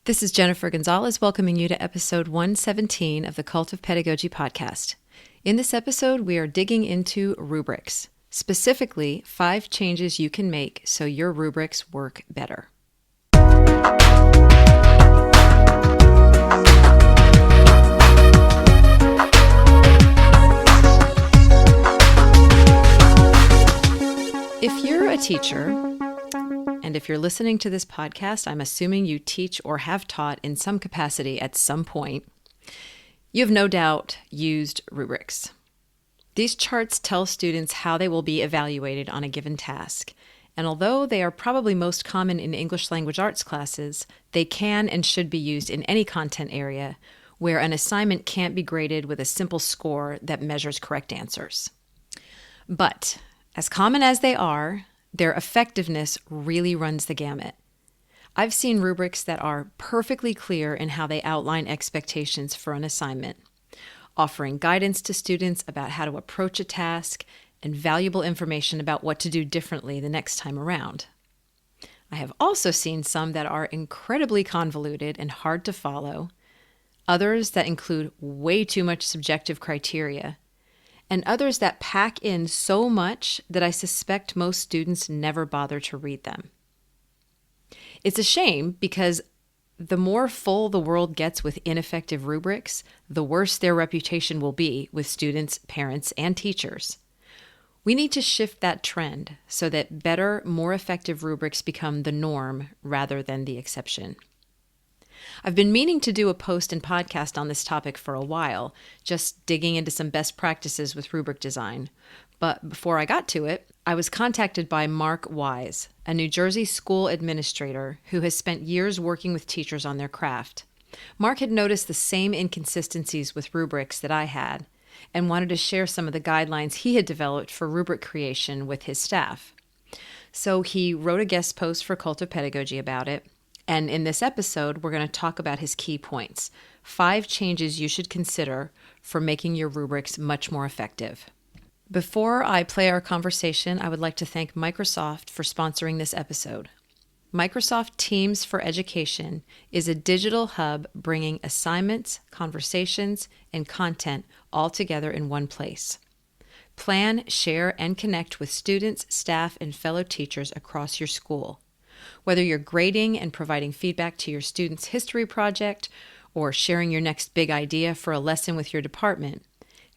This is Jennifer Gonzalez welcoming you to episode 117 of the Cult of Pedagogy podcast. In this episode, we are digging into rubrics, specifically 5 changes you can make so your rubrics work better. If you're a teacher, and if you're listening to this podcast, I'm assuming you teach or have taught in some capacity at some point, you've no doubt used rubrics. These charts tell students how they will be evaluated on a given task, and although they are probably most common in English language arts classes, they can and should be used in any content area where an assignment can't be graded with a simple score that measures correct answers. But as common as they are, their effectiveness really runs the gamut. I've seen rubrics that are perfectly clear in how they outline expectations for an assignment, offering guidance to students about how to approach a task and valuable information about what to do differently the next time around. I have also seen some that are incredibly convoluted and hard to follow, others that include way too much subjective criteria, and others that pack in so much that I suspect most students never bother to read them. It's a shame because the more full the world gets with ineffective rubrics, the worse their reputation will be with students, parents, and teachers. We need to shift that trend so that better, more effective rubrics become the norm rather than the exception. I've been meaning to do a post and podcast on this topic for a while, just digging into some best practices with rubric design. But before I got to it, I was contacted by Mark Wise, a New Jersey school administrator who has spent years working with teachers on their craft. Mark had noticed the same inconsistencies with rubrics that I had, and wanted to share some of the guidelines he had developed for rubric creation with his staff. So he wrote a guest post for Cult of Pedagogy about it. And in this episode, we're going to talk about his key points, 5 changes you should consider for making your rubrics much more effective. Before I play our conversation, I would like to thank Microsoft for sponsoring this episode. Microsoft Teams for Education is a digital hub bringing assignments, conversations, and content all together in one place. Plan, share, and connect with students, staff, and fellow teachers across your school. Whether you're grading and providing feedback to your students' history project or sharing your next big idea for a lesson with your department,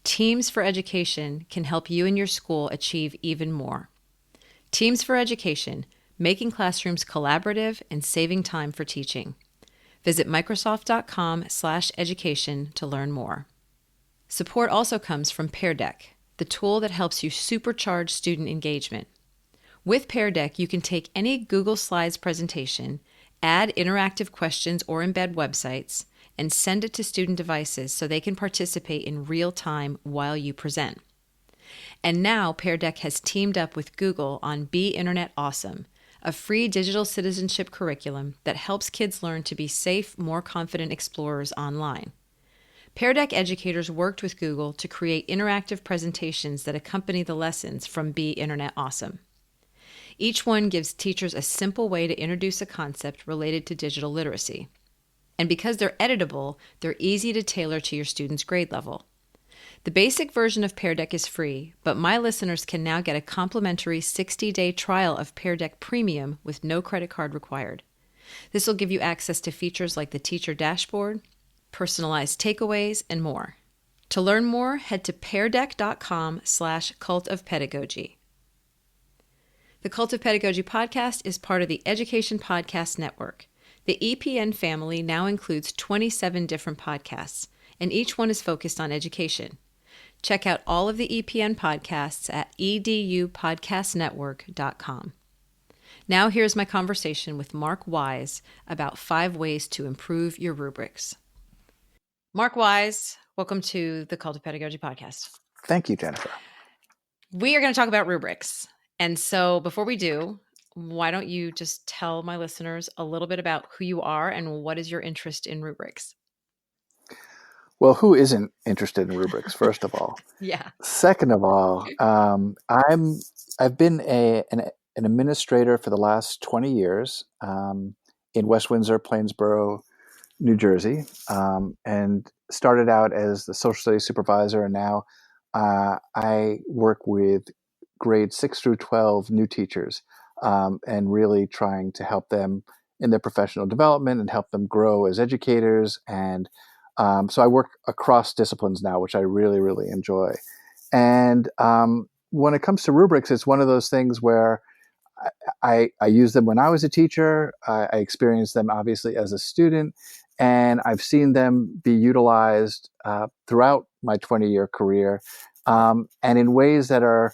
Teams for Education can help you and your school achieve even more. Teams for Education, making classrooms collaborative and saving time for teaching. Visit Microsoft.com/education to learn more. Support also comes from Pear Deck, the tool that helps you supercharge student engagement. With Pear Deck, you can take any Google Slides presentation, add interactive questions or embed websites, and send it to student devices so they can participate in real time while you present. And now Pear Deck has teamed up with Google on Be Internet Awesome, a free digital citizenship curriculum that helps kids learn to be safe, more confident explorers online. Pear Deck educators worked with Google to create interactive presentations that accompany the lessons from Be Internet Awesome. Each one gives teachers a simple way to introduce a concept related to digital literacy. And because they're editable, they're easy to tailor to your student's grade level. The basic version of Pear Deck is free, but my listeners can now get a complimentary 60-day trial of Pear Deck Premium with no credit card required. This will give you access to features like the teacher dashboard, personalized takeaways, and more. To learn more, head to peardeck.com/cultofpedagogy. The Cult of Pedagogy podcast is part of the Education Podcast Network. The EPN family now includes 27 different podcasts, and each one is focused on education. Check out all of the EPN podcasts at edupodcastnetwork.com. Now here's my conversation with Mark Wise about 5 ways to improve your rubrics. Mark Wise, welcome to the Cult of Pedagogy podcast. Thank you, Jennifer. We are going to talk about rubrics. And so before we do, why don't you just tell my listeners a little bit about who you are and what is your interest in rubrics? Well, who isn't interested in rubrics, first of all? Yeah. Second of all, I've been an administrator for the last 20 years in West Windsor, Plainsboro, New Jersey, and started out as the social studies supervisor, and now I work with grades 6 through 12 new teachers, and really trying to help them in their professional development and help them grow as educators. And so I work across disciplines now, which I really, really enjoy. And when it comes to rubrics, it's one of those things where I used them when I was a teacher. I experienced them obviously as a student, and I've seen them be utilized throughout my 20-year career, and in ways that are,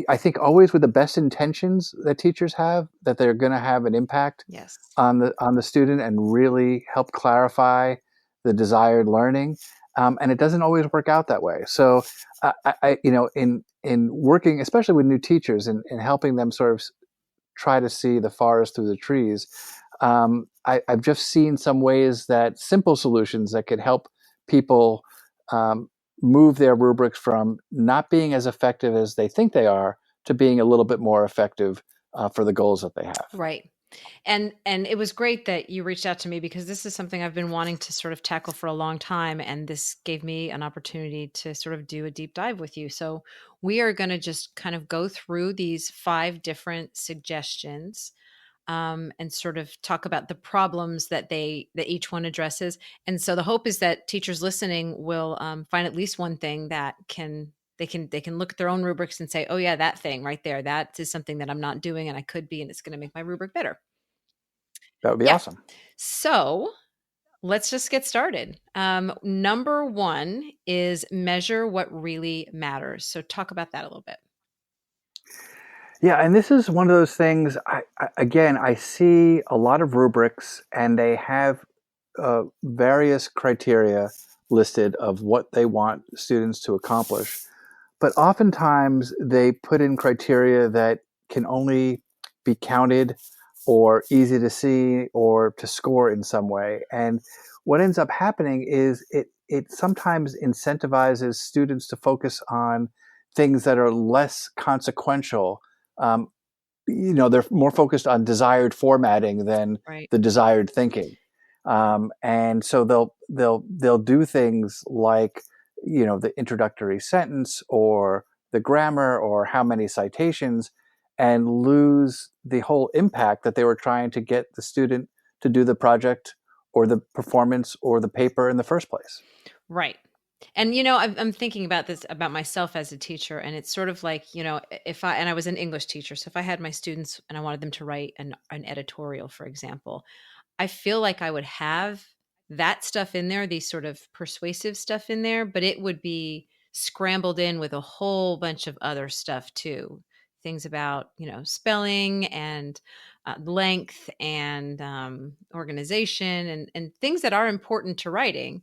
I think, always with the best intentions that teachers have, that they're going to have an impact Yes. on the student and really help clarify the desired learning. And it doesn't always work out that way. So, in working, especially with new teachers, and helping them sort of try to see the forest through the trees, I've just seen some ways that simple solutions that could help people um, move their rubrics from not being as effective as they think they are to being a little bit more effective for the goals that they have. Right. And it was great that you reached out to me because this is something I've been wanting to sort of tackle for a long time, and this gave me an opportunity to sort of do a deep dive with you. So we are going to just kind of go through these 5 different suggestions, and sort of talk about the problems that each one addresses. And so the hope is that teachers listening will find at least one thing that they can look at their own rubrics and say, oh yeah, that thing right there, that is something that I'm not doing and I could be, and it's going to make my rubric better. That would be Yeah. awesome. So let's just get started. Number 1 is measure what really matters. So talk about that a little bit. Yeah, and this is one of those things. Again, I see a lot of rubrics, and they have various criteria listed of what they want students to accomplish. But oftentimes they put in criteria that can only be counted or easy to see or to score in some way. And what ends up happening is it sometimes incentivizes students to focus on things that are less consequential. Um, they're more focused on desired formatting than Right. the desired thinking. And so they'll do things like, the introductory sentence or the grammar or how many citations, and lose the whole impact that they were trying to get the student to do the project or the performance or the paper in the first place. Right. And I'm thinking about this about myself as a teacher, and it's sort of like, if I was an English teacher, so if I had my students and I wanted them to write an editorial, for example, I feel like I would have that stuff in there, these sort of persuasive stuff in there, but it would be scrambled in with a whole bunch of other stuff too. Things about, spelling and length and organization and things that are important to writing.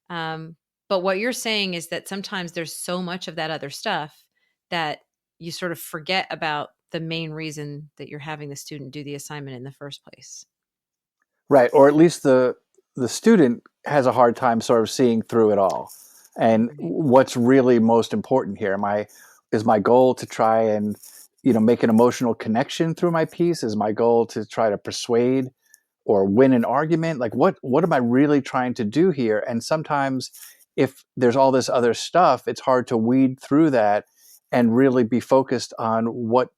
Um, but what you're saying is that sometimes there's so much of that other stuff that you sort of forget about the main reason that you're having the student do the assignment in the first place. Right, or at least the student has a hard time sort of seeing through it all. And Right. what's really most important here? Is my goal to try and make an emotional connection through my piece? Is my goal to try to persuade or win an argument? Like what am I really trying to do here? And sometimes if there's all this other stuff, it's hard to weed through that and really be focused on what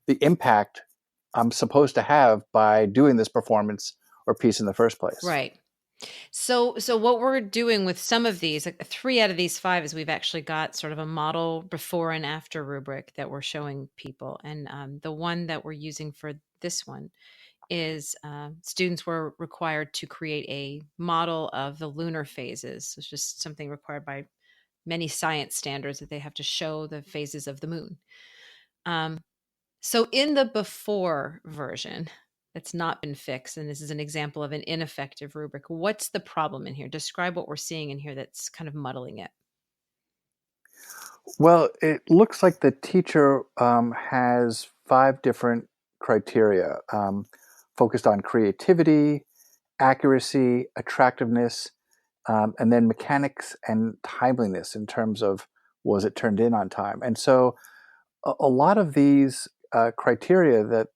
the impact I'm supposed to have by doing this performance or piece in the first place. Right. So what we're doing with some of these, like 3 out of these 5, is we've actually got sort of a model before and after rubric that we're showing people. And the one that we're using for this one is students were required to create a model of the lunar phases. So it's just something required by many science standards that they have to show the phases of the moon. Um, so in the before version that's not been fixed, and this is an example of an ineffective rubric, what's the problem in here? Describe what we're seeing in here that's kind of muddling it. Well, it looks like the teacher has 5 different criteria focused on creativity, accuracy, attractiveness, and then mechanics and timeliness in terms of was it turned in on time. And so a lot of these criteria that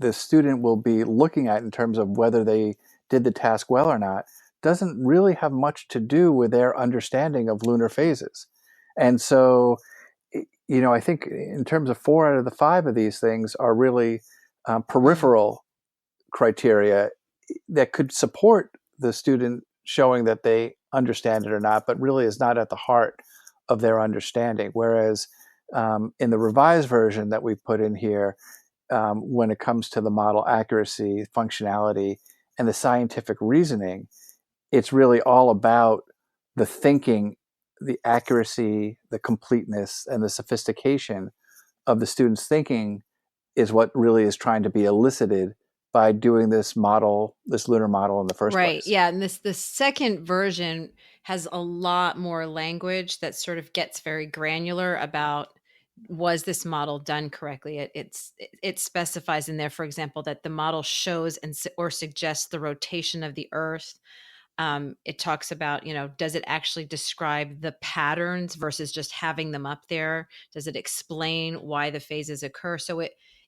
the student will be looking at in terms of whether they did the task well or not doesn't really have much to do with their understanding of lunar phases. And so, I think in terms of 4 out of the 5 of these things are really Mm, peripheral criteria that could support the student showing that they understand it or not, but really is not at the heart of their understanding. Whereas in the revised version that we put in here, when it comes to the model accuracy, functionality, and the scientific reasoning, it's really all about the thinking, the accuracy, the completeness, and the sophistication of the student's thinking is what really is trying to be elicited by doing this model, this lunar model in the first right. place. Yeah. And the second version has a lot more language that sort of gets very granular about was this model done correctly. It specifies in there, for example, that the model shows or suggests the rotation of the Earth. It talks about, does it actually describe the patterns versus just having them up there? Does it explain why the phases occur? So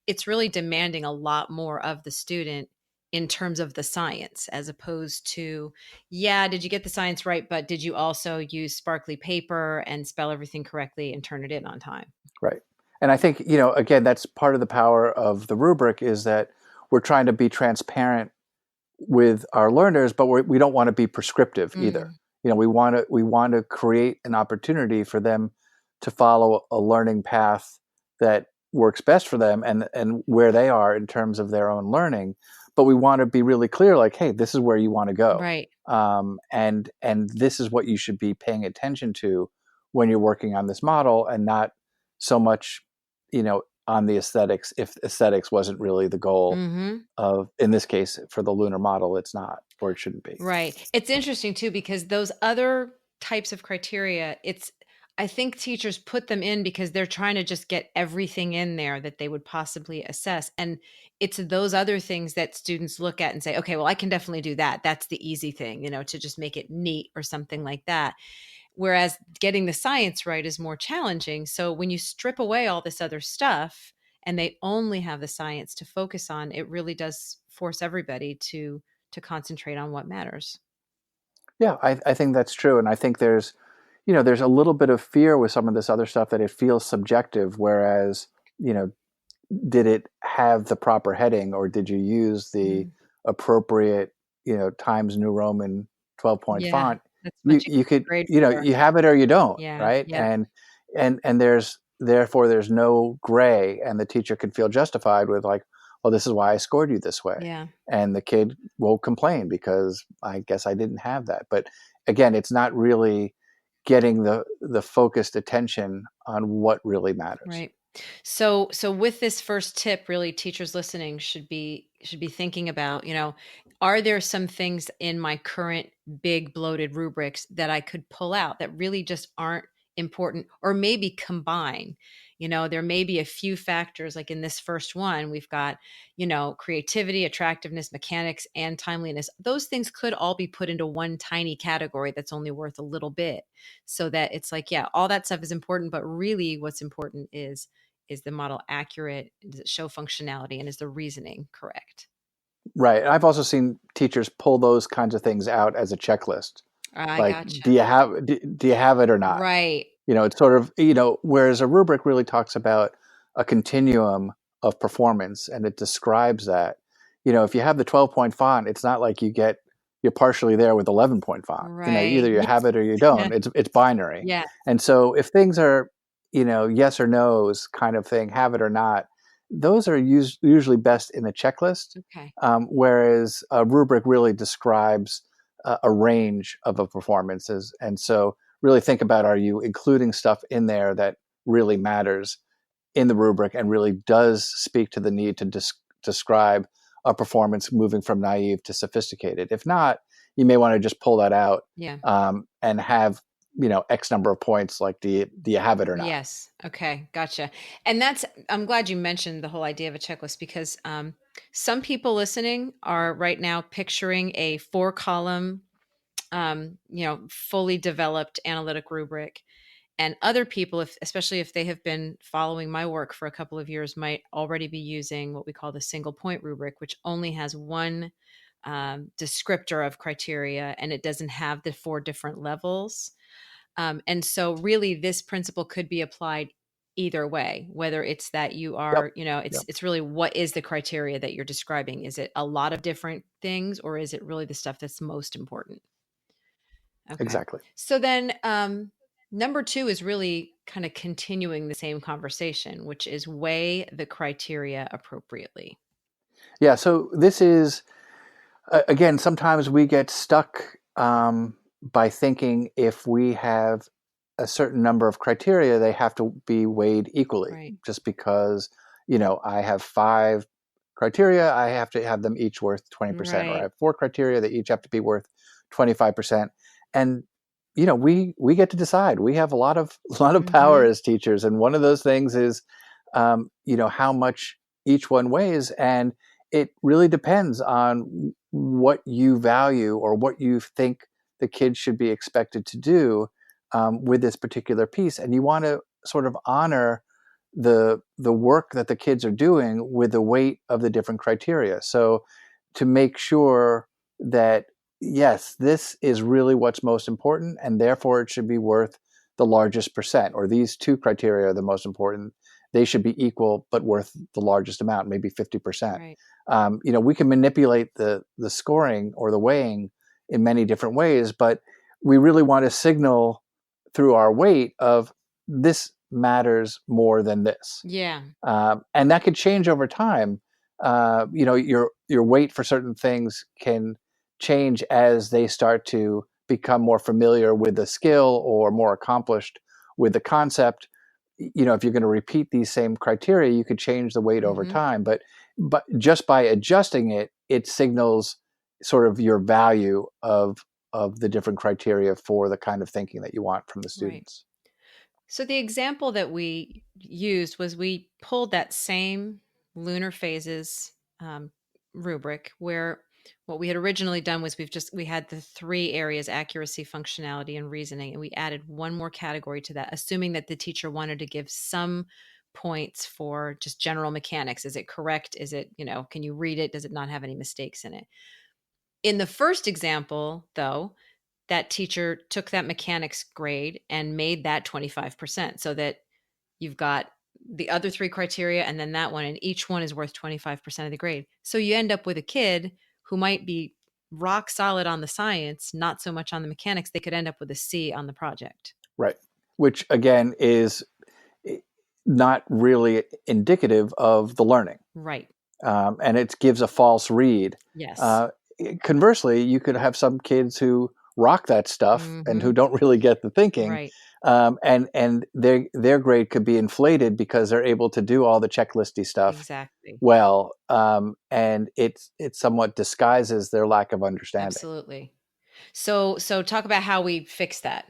it's really demanding a lot more of the student in terms of the science, as opposed to, yeah, did you get the science right, but did you also use sparkly paper and spell everything correctly and turn it in on time? Right. And I think, again, that's part of the power of the rubric is that we're trying to be transparent with our learners, but we don't want to be prescriptive either. Mm, We want to create an opportunity for them to follow a learning path that works best for them and where they are in terms of their own learning. But we want to be really clear, like, hey, this is where you want to go, right. and this is what you should be paying attention to when you're working on this model, and not so much, on the aesthetics. If aesthetics wasn't really the goal Hmm. of, in this case, for the lunar model, it's not, or it shouldn't be. Right. It's interesting too because those other types of criteria, I think teachers put them in because they're trying to just get everything in there that they would possibly assess. And it's those other things that students look at and say, okay, well, I can definitely do that. That's the easy thing, to just make it neat or something like that. Whereas getting the science right is more challenging. So when you strip away all this other stuff and they only have the science to focus on, it really does force everybody to concentrate on what matters. Yeah, I think that's true, and I think there's a little bit of fear with some of this other stuff that it feels subjective, whereas you know did it have the proper heading, or did you use the Mm. appropriate, Times New Roman 12-point Yeah, font? that's you what you you could, grade for. you have it or you don't, Yeah, right? yep, And there's no gray, and the teacher can feel justified with, like, well, this is why I scored you this way, yeah, and the kid will complain because I guess I didn't have that. But again, it's not really getting the focused attention on what really matters. right. So with this first tip, really teachers listening should be thinking about, are there some things in my current big bloated rubrics that I could pull out that really just aren't important or maybe combine? There may be a few factors like in this first one, we've got, creativity, attractiveness, mechanics, and timeliness. Those things could all be put into one tiny category that's only worth a little bit so that it's like, yeah, all that stuff is important, but really what's important is the model accurate? Does it show functionality? And is the reasoning correct? Right. I've also seen teachers pull those kinds of things out as a checklist. I Like, gotcha. do you have it or not? Right. It's sort of, whereas a rubric really talks about a continuum of performance, and it describes that. If you have the 12-point font, it's not like you're partially there with 11-point font. Right. Either you Yes. have it or you don't. It's binary. Yeah. And so if things are, yes or no's kind of thing, have it or not, those are usually best in a checklist. Okay. Whereas a rubric really describes a range of a performances. And so really think about, are you including stuff in there that really matters in the rubric and really does speak to the need to describe a performance moving from naive to sophisticated. If not, you may want to just pull that out, Yeah. and have X number of points. Like, do you have it or not? Yes. Okay. Gotcha. And I'm glad you mentioned the whole idea of a checklist because some people listening are right now picturing a 4 column, fully developed analytic rubric. And other people, especially if they have been following my work for a couple of years, might already be using what we call the single point rubric, which only has one descriptor of criteria, and it doesn't have the 4 different levels. And so really this principle could be applied either way, whether it's that you Yep. are, Yep. it's really what is the criteria that you're describing? Is it a lot of different things, or is it really the stuff that's most important? Okay. Exactly. So then number 2 is really kind of continuing the same conversation, which is weigh the criteria appropriately. Yeah. So this is, again, sometimes we get stuck by thinking if we have a certain number of criteria, they have to be weighed equally. Right. Just because, I have 5 criteria, I have to have them each worth 20%, or I Right. have 4 criteria, they each have to be worth 25%. And we get to decide. We have a lot of power Mhm. as teachers, and one of those things is, how much each one weighs, and it really depends on what you value or what you think the kids should be expected to do with this particular piece, and you want to sort of honor the work that the kids are doing with the weight of the different criteria. So to make sure that yes, this is really what's most important, and therefore it should be worth the largest percent, or these 2 criteria are the most important. They should be equal, but worth the largest amount, maybe 50%. Right. We can manipulate the scoring or the weighing in many different ways, but we really want to signal through our weight of this matters more than this, Yeah. and that could change over time. Your weight for certain things can change as they start to become more familiar with the skill or more accomplished with the concept. If you're going to repeat these same criteria, you could change the weight over Mhm. time, but just by adjusting it, it signals sort of your value of the different criteria for the kind of thinking that you want from the Right. students. So the example that we used was we pulled that same lunar phases um, rubric, where what we had originally done was we had the 3 areas: accuracy, functionality, and reasoning, and we added one more category to that, assuming that the teacher wanted to give some points for just general mechanics. Is it correct? Is it, can you read it? Does it not have any mistakes in it? In the first example, though, that teacher took that mechanics grade and made that 25%, so that you've got the other 3 criteria and then that one, and each one is worth 25% of the grade. So you end up with a kid who might be rock solid on the science, not so much on the mechanics. They could end up with a C on the project. Right. Which again is not really indicative of the learning. Right. And it gives a false read. Yes. Uh, Conversely, you could have some kids who rock that stuff and who Mhm. don't really get the thinking, Right. and their grade could be inflated because they're able to do all the checklisty stuff Exactly. well, and it somewhat disguises their lack of understanding. Absolutely. So talk about how we fix that.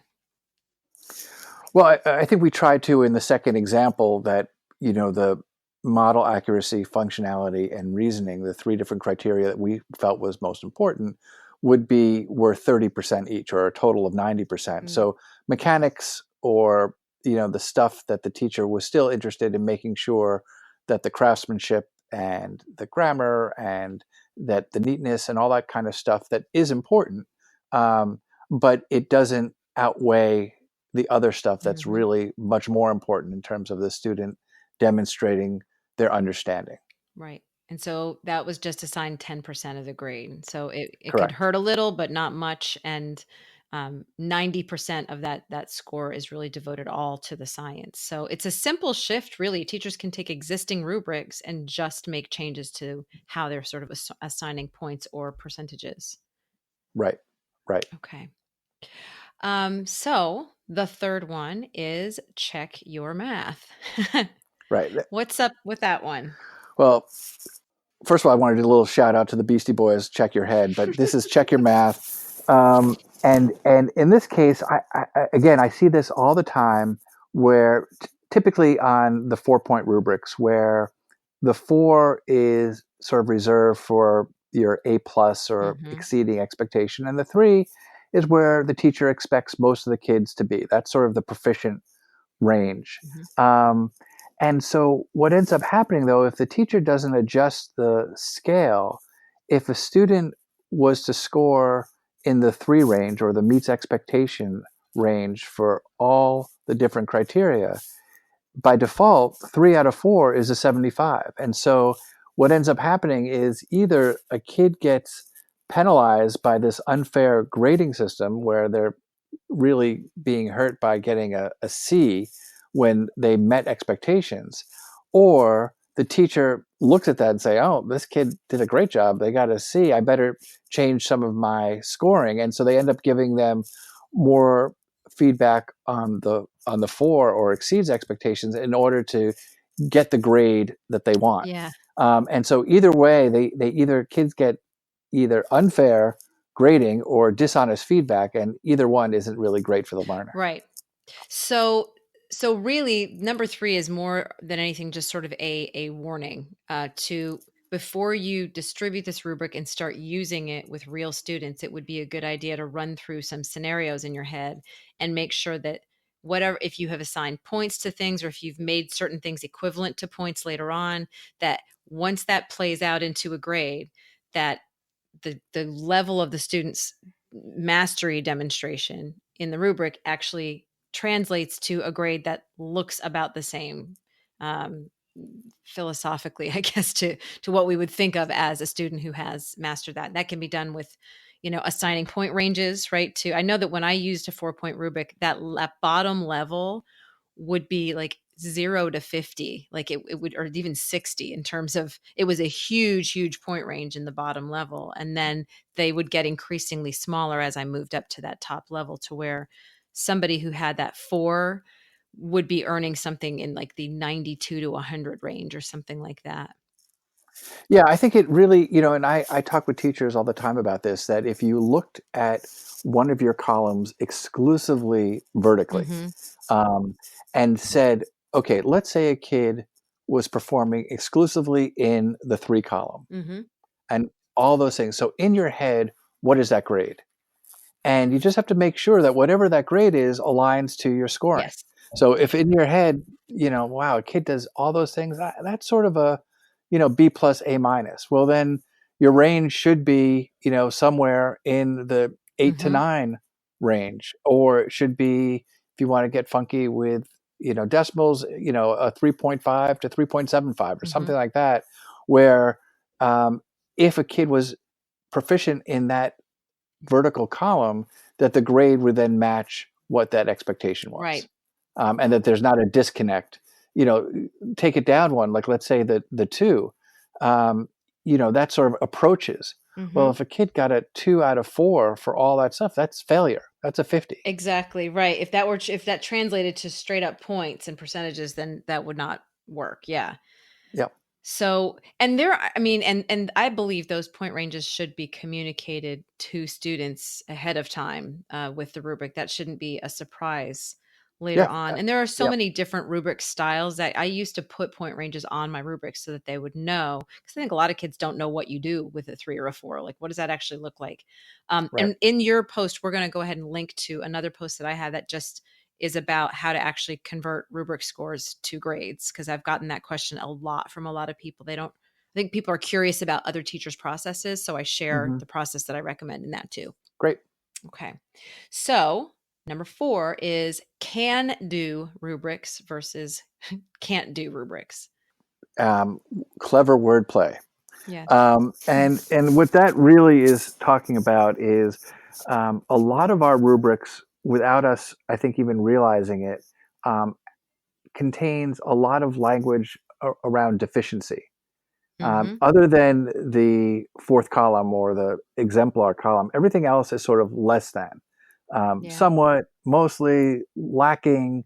Well, I think we tried to in the second example that the model accuracy, functionality, and reasoning, the 3 different criteria that we felt was most important, would be worth 30% each, or a total of 90%. Mm. So mechanics, or the stuff that the teacher was still interested in making sure that the craftsmanship and the grammar and that the neatness and all that kind of stuff that is important, but it doesn't outweigh the other stuff that's Mhm. really much more important in terms of the student demonstrating their understanding. Right. And so that was just assigned 10% of the grade. So it could Correct. hurt a little, but not much. And 90% of that score is really devoted all to the science. So it's a simple shift, really. Teachers can take existing rubrics and just make changes to how they're sort of assigning points or percentages. Right. Right. Okay. So the third one is check your math. Right. What's up with that one? Well, first of all, I wanted to do a little shout out to the Beastie Boys, "Check Your Head," but this is "Check Your Math." And in this case, again, I see this all the time, where typically on the 4-point rubrics, where the 4 is sort of reserved for your A plus or Hmm. exceeding expectation, and the 3 is where the teacher expects most of the kids to be. That's sort of the proficient range. Hmm. Um, and so, what ends up happening though, if the teacher doesn't adjust the scale, if a student was to score in the 3 range or the meets expectation range for all the different criteria, by default, 3 out of 4 is a 75. And so what ends up happening is either a kid gets penalized by this unfair grading system where they're really being hurt by getting a C when they met expectations, or the teacher looks at that and say, "Oh, this kid did a great job. They got a C. I better change some of my scoring." And so they end up giving them more feedback on the 4 or exceeds expectations in order to get the grade that they want. Yeah. And so either way, they either kids get either unfair grading or dishonest feedback, and either one isn't really great for the learner. Right. So so really number 3 is more than anything just sort of a warning to before you distribute this rubric and start using it with real students, it would be a good idea to run through some scenarios in your head and make sure that whatever if you have assigned points to things or if you've made certain things equivalent to points later on, that once that plays out into a grade, that the level of the student's mastery demonstration in the rubric actually translates to a grade that looks about the same, um, philosophically, I guess, to what we would think of as a student who has mastered that. That can be done with, assigning point ranges, right? To I know that when I used a 4-point rubric, that bottom level would be like 0 to 50, like it would, or even 60 in terms of it was a huge point range in the bottom level. And then they would get increasingly smaller as I moved up to that top level to where somebody who had that 4 would be earning something in like the 92 to 100 range or something like that. Yeah, I think it really, and I talk with teachers all the time about this, that if you looked at one of your columns exclusively vertically, Mm-hmm. um, and said, okay, let's say a kid was performing exclusively in the 3 column Mm-hmm. and all those things. So in your head, what is that grade? And you just have to make sure that whatever that grade is aligns to your scoring. Yes. So if in your head, wow, a kid does all those things, that's sort of a, B plus A minus. Well, then your range should be, somewhere in the 8 to 9 range, or it should be, if you want to get funky with, decimals, a 3.5 to 3.75 or Mm-hmm. something like that, where if a kid was proficient in that vertical column, that the grade would then match what that expectation was, Right. and that there's not a disconnect. Take it down one, like let's say that the 2, that sort of approaches. Well, Mm-hmm. if a kid got a 2 out of 4 for all that stuff, that's failure. That's a 50. Exactly right. If that translated to straight up points and percentages, then that would not work. Yeah. Yep. So, and there, I mean, and I believe those point ranges should be communicated to students ahead of time with the rubric. That shouldn't be a surprise later Yeah. on. And there are so Yep. many different rubric styles that I used to put point ranges on my rubrics so that they would know. Because I think a lot of kids don't know what you do with a 3 or a 4. Like, what does that actually look like? Right. And in your post, we're going to go ahead and link to another post that I had that just is about how to actually convert rubric scores to grades, because I've gotten that question a lot from a lot of people. I think people are curious about other teachers' processes, so I share Hmm. the process that I recommend in that too. Great. Okay. So, number 4 is can do rubrics versus can't do rubrics. Um, Clever wordplay. Yes. And what that really is talking about is a lot of our rubrics, without us, I think, even realizing it, um, contains a lot of language around deficiency. Mhm. Other than the 4th column or the exemplar column, everything else is sort of less than, Yeah. somewhat, mostly, lacking,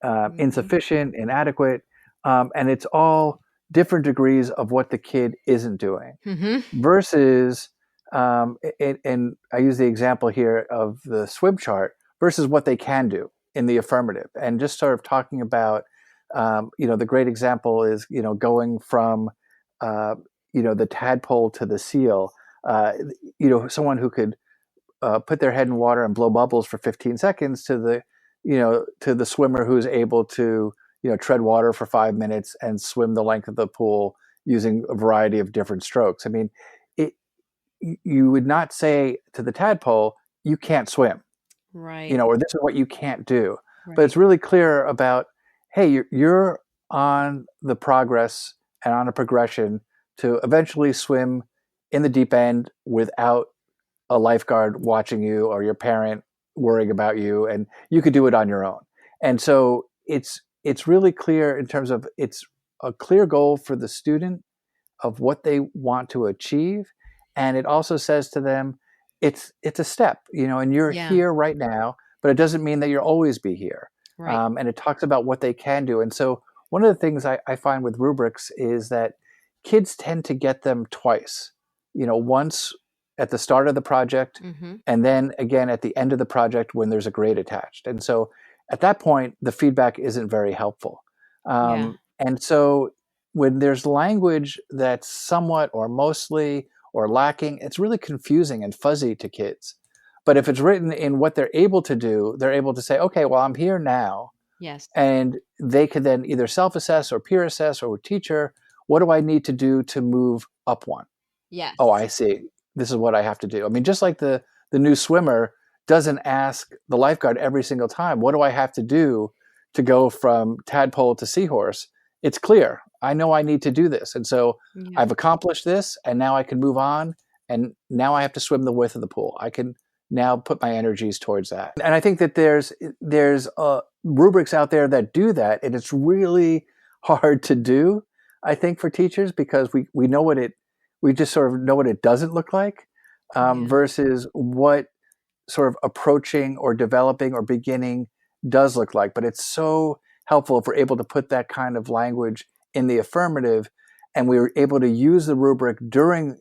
Mhm. insufficient, inadequate, and it's all different degrees of what the kid isn't doing Mhm. versus, and I use the example here of the swim chart versus what they can do in the affirmative, and just sort of talking about, the great example is, going from, uh, the tadpole to the seal. Uh, Someone who could put their head in water and blow bubbles for 15 seconds to the swimmer who's able to, tread water for 5 minutes and swim the length of the pool using a variety of different strokes. I mean, it, you would not say to the tadpole, you can't swim, Right. or this is what you can't do. But Right. it's really clear about, hey, you're on the progress and on a progression to eventually swim in the deep end without a lifeguard watching you or your parent worrying about you, and you could do it on your own. And so it's really clear in terms of it's a clear goal for the student of what they want to achieve, and it also says to them it's a step, and you're Yeah. here right now, but it doesn't mean that you'll always be here. Right. And it talks about what they can do. And so one of the things I find with rubrics is that kids tend to get them twice, once at the start of the project, Mm-hmm. and then again at the end of the project when there's a grade attached. And so at that point the feedback isn't very helpful. Yeah. And so when there's language that's somewhat or mostly or lacking, it's really confusing and fuzzy to kids. But if it's written in what they're able to do, they're able to say, okay, well, I'm here now. Yes. And they could then either self assess or peer assess or with teacher, what do I need to do to move up one? Oh, Yes. I see. This is what I have to do. I mean, just like the new swimmer doesn't ask the lifeguard every single time, what do I have to do to go from tadpole to seahorse? It's clear. I know I need to do this. And so Yeah. I've accomplished this, and now I can move on. And now I have to swim the width of the pool. I can now put my energies towards that. And I think that there's rubrics out there that do that, and it's really hard to do, I think, for teachers, because we know we just sort of know what it doesn't look like, Yeah. versus what sort of approaching or developing or beginning does look like. But it's so helpful if we're able to put that kind of language in the affirmative, and we were able to use the rubric during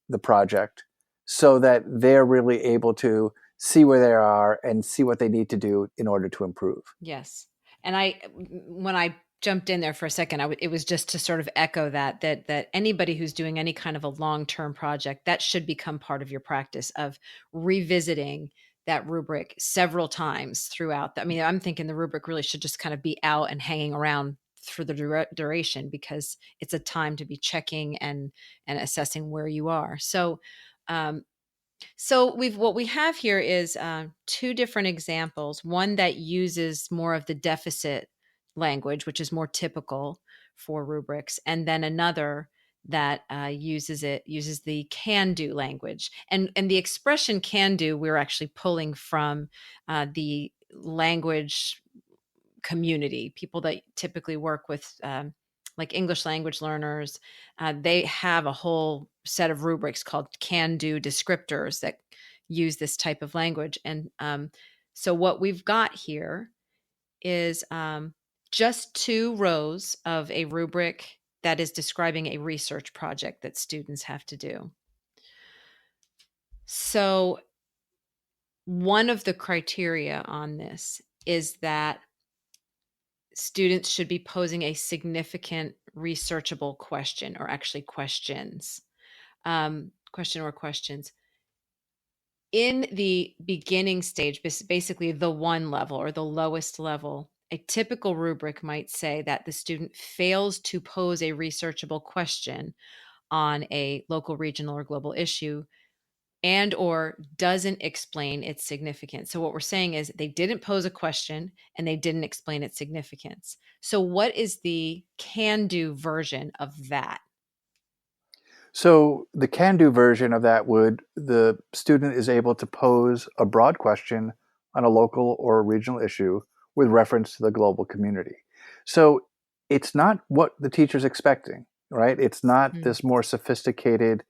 the project so that they're really able to see where they are and see what they need to do in order to improve. Yes. And when I jumped in there for a second, it was just to sort of echo that anybody who's doing any kind of a long-term project, that should become part of your practice of revisiting that rubric several times throughout. I mean, I'm thinking the rubric really should just kind of be out and hanging around for the duration, because it's a time to be checking and assessing where you are. Um, so what we have here is two different examples. One that uses more of the deficit language, which is more typical for rubrics, and then another that uses the can do language. And the expression can do, we're actually pulling from the language community, people that typically work with like English language learners. They have a whole set of rubrics called can do descriptors that use this type of language. And so what we've got here is just 2 rows of a rubric that is describing a research project that students have to do. So one of the criteria on this is that students should be posing a significant researchable question, or actually questions. Question or questions. In the beginning stage, basically the 1 level or the lowest level, a typical rubric might say that the student fails to pose a researchable question on a local, regional, or global issue, and or doesn't explain its significance. So what we're saying is they didn't pose a question and they didn't explain its significance. So what is the can do version of that? So the can-do version of that would the student is able to pose a broad question on a local or regional issue with reference to the global community. So it's not what the teacher's expecting, right? It's not Mm. this more sophisticated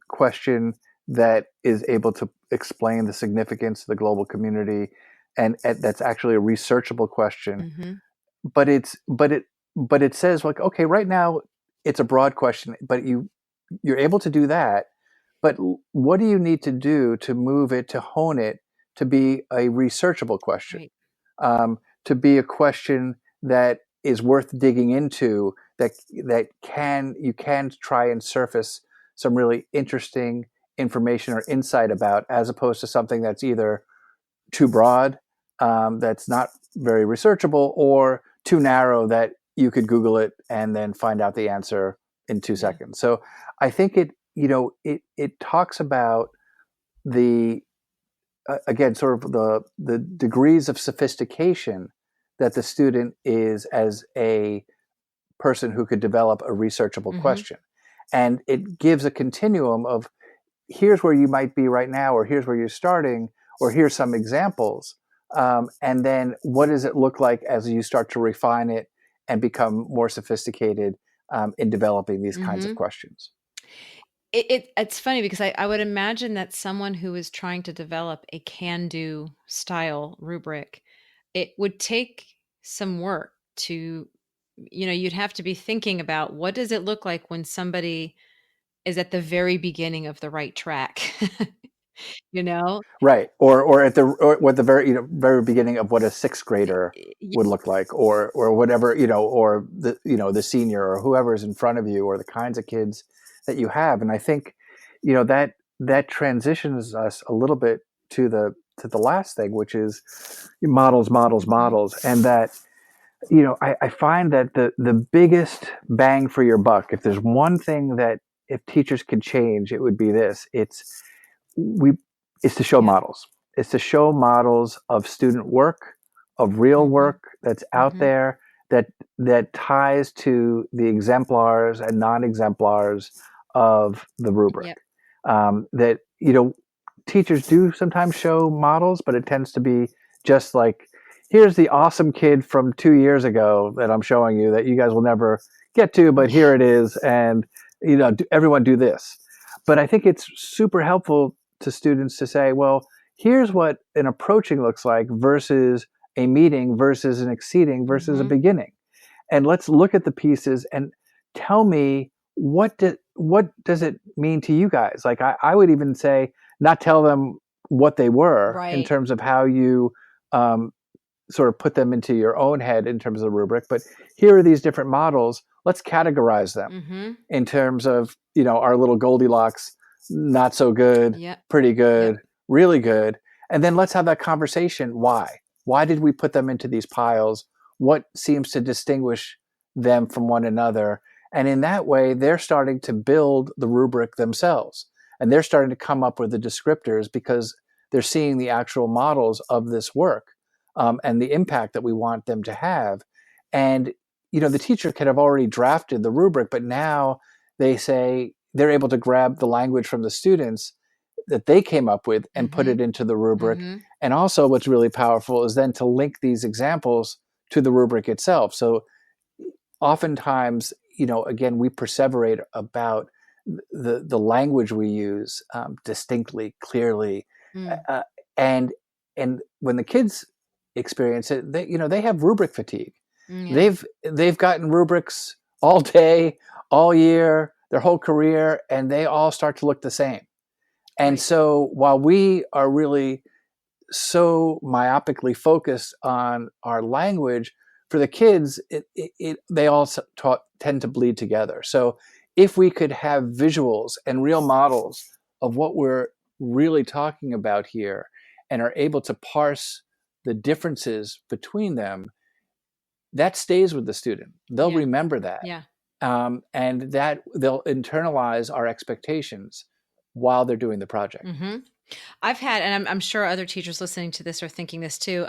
question that is able to explain the significance of the global community, and that's actually a researchable question. Mm-hmm. But it says, like, okay, right now it's a broad question, but you're able to do that, but what do you need to do to move it, to hone it, to be a researchable question, Right. to be a question that is worth digging into, that you can try and surface some really interesting information or insight about, as opposed to something that's either too broad, that's not very researchable, or too narrow that you could Google it and then find out the answer in two Yeah. seconds. So I think it talks about the again, sort of the degrees of sophistication that the student is as a person who could develop a researchable Mm-hmm. question. And it gives a continuum of here's where you might be right now, or here's where you're starting, or here's some examples. And then what does it look like as you start to refine it and become more sophisticated in developing these kinds of Mm-hmm. questions? It's funny because I would imagine that someone who is trying to develop a can-do style rubric, it would take some work to, you'd have to be thinking about what does it look like when somebody is at the very beginning of the right track, you know? Right, or at the very very beginning of what a sixth grader Y- would look like, or whatever or the senior or whoever is in front of you, or the kinds of kids that you have. And I think that transitions us a little bit to the last thing, which is models, models, Mhm. models, and that I find that the biggest bang for your buck, if there's one thing that if teachers could change, it would be this. We is to show Yep. models. It's to show models of student work, of real Mhm. work that's out Mhm. there that ties to the exemplars and non-exemplars of the rubric. Yep. That teachers do sometimes show models, but it tends to be just like, here's the awesome kid from 2 years ago that I'm showing you that you guys will never get to, but here it is, and everyone do this. But I think it's super helpful to students to say, well, here's what an approaching looks like versus a meeting versus an exceeding versus a Mhm. beginning. And let's look at the pieces and tell me what does it mean to you guys? Like I would even say not tell them what they were in Right. terms of how you um, sort of put them into your own head in terms of the rubric, but here are these different models. Let's categorize them Mhm. in terms of our little Goldilocks, not so good, Yep. pretty Yep. good, really good, and then let's have that conversation. Why did we put them into these piles? What seems to distinguish them from one another? And in that way, they're starting to build the rubric themselves, and they're starting to come up with the descriptors because they're seeing the actual models of this work, and the impact that we want them to have. And the teacher could have already drafted the rubric, but now they say they're able to grab the language from the students that they came up with and put Mhm. it into the rubric. Mhm. And also, what's really powerful is then to link these examples to the rubric itself. So oftentimes, again, we perseverate about the language we use, distinctly, clearly, Mm. uh, and and when the kids experience it, they have rubric fatigue. Mm, yeah. They've gotten rubrics all day, all year, their whole career, and they all start to look the same. And Right. so while we are really so myopically focused on our language, for the kids, they all tend to bleed together. So if we could have visuals and real models of what we're really talking about here and are able to parse the differences between them, that stays with the student. They'll Yeah. remember that. Yeah. And that they'll internalize our expectations while they're doing the project. Mhm. I've had, and I'm sure other teachers listening to this are thinking this too,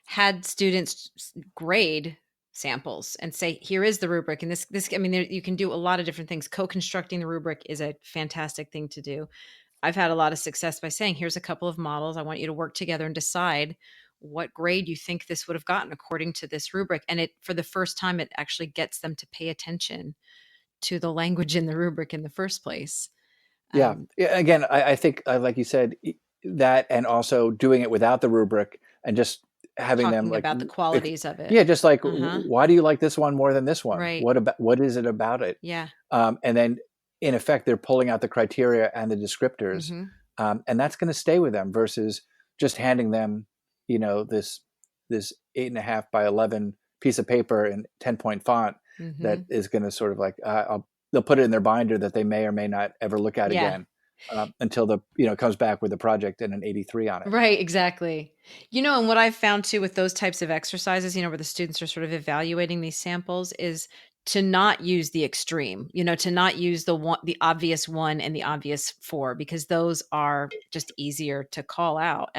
had students grade samples and say, here is the rubric. And I mean, you can do a lot of different things. Co-constructing the rubric is a fantastic thing to do. I've had a lot of success by saying, here's a couple of models. I want you to work together and decide what grade you think this would have gotten according to this rubric. And for the first time, it actually gets them to pay attention to the language in the rubric in the first place. Yeah. Um, Yeah, again, I think, like you said, that, and also doing it without the rubric and just having them Talking like, about the qualities of it. yeah, just like, Uh-huh. why do you like this one more than this one? Right. What is it about it? Yeah. And then in effect, they're pulling out the criteria and the descriptors, Mhm. and that's going to stay with them versus just handing them, this 8.5 by 11 piece of paper in 10-point font that Mhm. is going to sort of like, they'll put it in their binder that they may or may not ever look at Yeah. again, until comes back with a project and an 83 on it. Right, exactly. And what I've found too with those types of exercises, where the students are sort of evaluating these samples is to not use the extreme, to not use the obvious 1 and the obvious 4, because those are just easier to call out.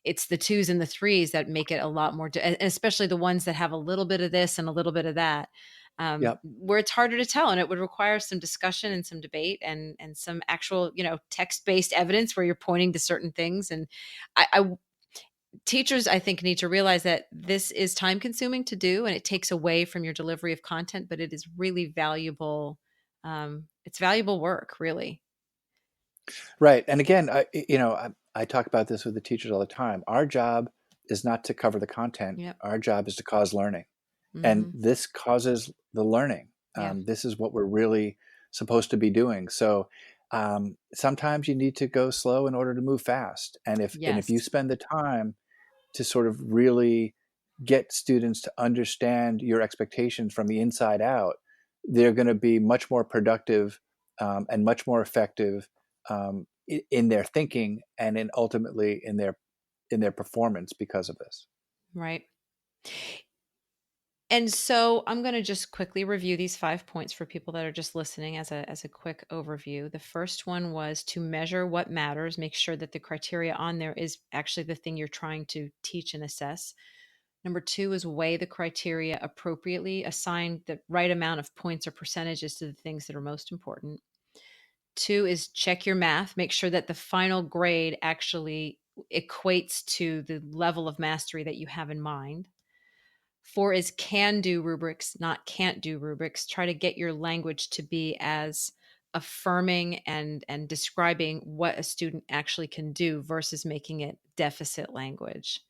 It's the 2s and the 3s that make it a lot more, especially the ones that have a little bit of this and a little bit of that, Yep. where it's harder to tell, and it would require some discussion and some debate and some actual, text-based evidence where you're pointing to certain things. And teachers, I think, need to realize that this is time consuming to do, and it takes away from your delivery of content, but it is really valuable. It's valuable work, really. Right. And again, I talk about this with the teachers all the time. Our job is not to cover the content. Yep. Our job is to cause learning. Mm-hmm. And this causes the learning. Yeah. This is what we're really supposed to be doing. So sometimes you need to go slow in order to move fast. And if you spend the time to sort of really get students to understand your expectations from the inside out, they're going to be much more productive and much more effective in their thinking and ultimately in their performance because of this. Right. And so I'm going to just quickly review these 5 points for people that are just listening as a quick overview. The first one was to measure what matters, make sure that the criteria on there is actually the thing you're trying to teach and assess. Number 2 is weigh the criteria appropriately, assign the right amount of points or percentages to the things that are most important. 2 is check your math, make sure that the final grade actually equates to the level of mastery that you have in mind. 4 is can do rubrics, not can't do rubrics. Try to get your language to be as affirming and describing what a student actually can do versus making it deficit language.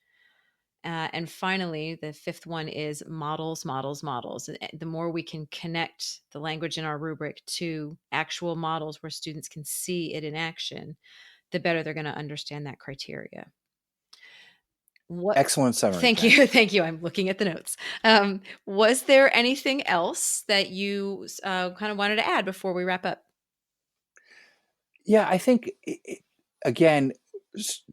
And finally, the 5th one is models, models, models. The more we can connect the language in our rubric to actual models where students can see it in action, the better they're going to understand that criteria. Excellent summary. Thank you. Thank you. I'm looking at the notes. Was there anything else that you kind of wanted to add before we wrap up? Yeah, I think, again,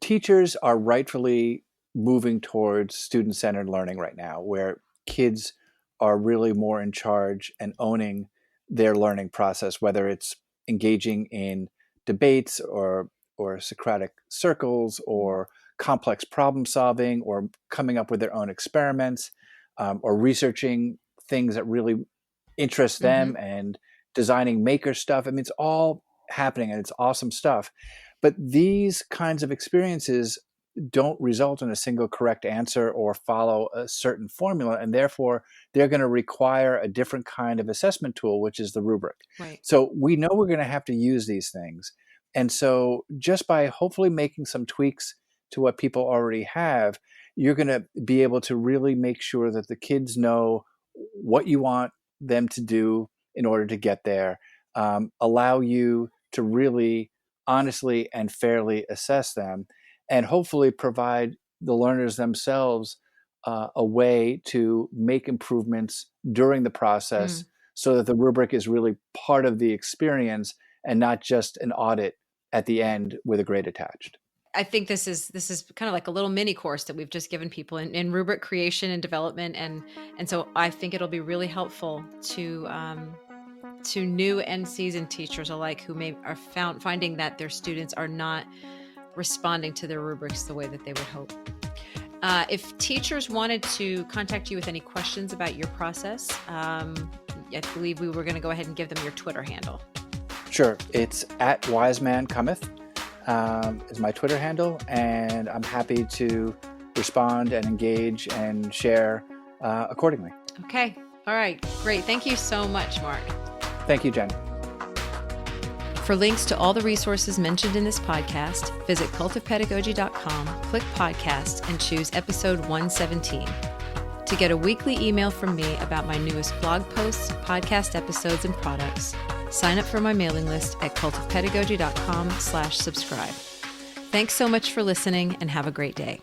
teachers are rightfully moving towards student-centered learning right now, where kids are really more in charge and owning their learning process, whether it's engaging in debates or Socratic circles or complex problem solving or coming up with their own experiments or researching things that really interest them and designing maker stuff. I mean, it's all happening and it's awesome stuff. But these kinds of experiences don't result in a single correct answer or follow a certain formula, and therefore they're going to require a different kind of assessment tool, which is the rubric. Right. So we know we're going to have to use these things. And so just by hopefully making some tweaks to what people already have, you're going to be able to really make sure that the kids know what you want them to do in order to get there, allow you to really honestly and fairly assess them, and hopefully provide the learners themselves a way to make improvements during the process so that the rubric is really part of the experience and not just an audit at the end with a grade attached. I think this is kind of like a little mini course that we've just given people in rubric creation and development, and so I think it'll be really helpful to new and seasoned teachers alike who are finding that their students are not responding to their rubrics the way that they would hope. If teachers wanted to contact you with any questions about your process, I believe we were going to go ahead and give them your Twitter handle. Sure. It's @wiseman_cometh is my Twitter handle, and I'm happy to respond and engage and share accordingly. Okay. All right. Great. Thank you so much, Mark. Thank you, Jen. For links to all the resources mentioned in this podcast, visit cultofpedagogy.com, click podcast, and choose episode 117. To get a weekly email from me about my newest blog posts, podcast episodes, and products, sign up for my mailing list at cultofpedagogy.com/subscribe. Thanks so much for listening, and have a great day.